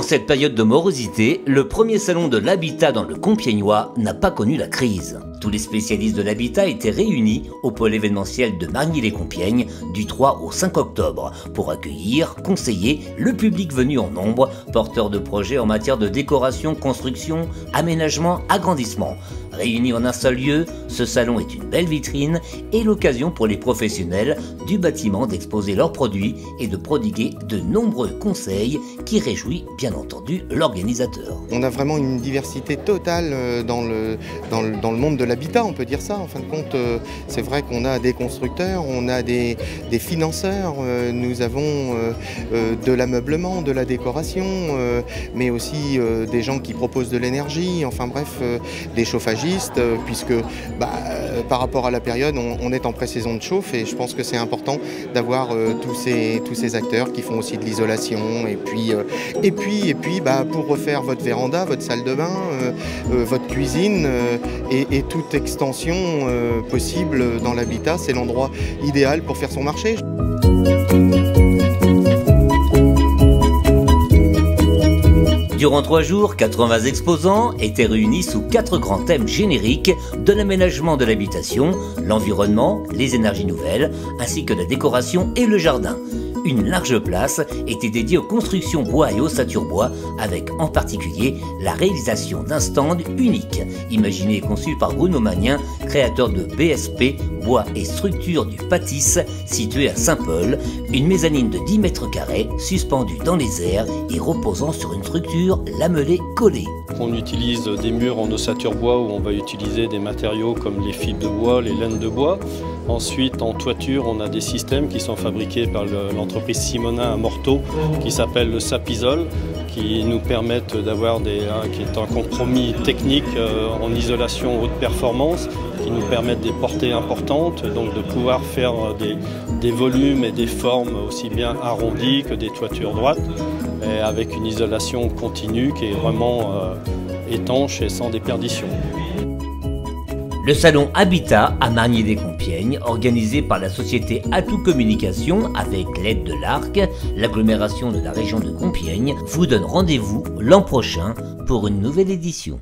En cette période de morosité, le premier salon de l'habitat dans le Compiègnois n'a pas connu la crise. Tous les spécialistes de l'habitat étaient réunis au pôle événementiel de Margny-les-Compiègnes du 3 au 5 octobre pour accueillir, conseiller le public venu en nombre, porteur de projets en matière de décoration, construction, aménagement, agrandissement. Réunis en un seul lieu, ce salon est une belle vitrine et l'occasion pour les professionnels du bâtiment d'exposer leurs produits et de prodiguer de nombreux conseils qui réjouit bien entendu l'organisateur. On a vraiment une diversité totale dans le monde de l'habitat, on peut dire ça. En fin de compte, c'est vrai qu'on a des constructeurs, on a des financeurs, nous avons de l'ameublement, de la décoration, mais aussi des gens qui proposent de l'énergie, enfin bref, des chauffagistes, puisque par rapport à la période, on est en pré-saison de chauffe et je pense que c'est important d'avoir tous ces acteurs qui font aussi de l'isolation et puis pour refaire votre véranda, votre salle de bain, votre cuisine et toute extension possible dans l'habitat, c'est l'endroit idéal pour faire son marché. Durant 3 jours, 80 exposants étaient réunis sous 4 grands thèmes génériques de l'aménagement de l'habitation, l'environnement, les énergies nouvelles, ainsi que la décoration et le jardin. Une large place était dédiée aux constructions bois et ossature bois, avec en particulier la réalisation d'un stand unique, imaginé et conçu par Bruno Magnin, créateur de BSP, bois et structure du Pâtisse, situé à Saint-Paul, une mezzanine de 10 mètres carrés, suspendue dans les airs et reposant sur une structure lamelée collée. On utilise des murs en ossature bois où on va utiliser des matériaux comme les fibres de bois, les laines de bois. Ensuite, en toiture, on a des systèmes qui sont fabriqués par l'entreprise Simonin à Morteau qui s'appelle le Sapisol, qui nous permettent d'avoir qui est un compromis technique en isolation haute performance, qui nous permettent des portées importantes, donc de pouvoir faire des volumes et des formes aussi bien arrondies que des toitures droites, et avec une isolation continue qui est vraiment étanche et sans déperdition. Le salon Habitat à Margny-les-Compiègnes, organisé par la société Atout Communication avec l'aide de l'ARC, l'agglomération de la région de Compiègne, vous donne rendez-vous l'an prochain pour une nouvelle édition.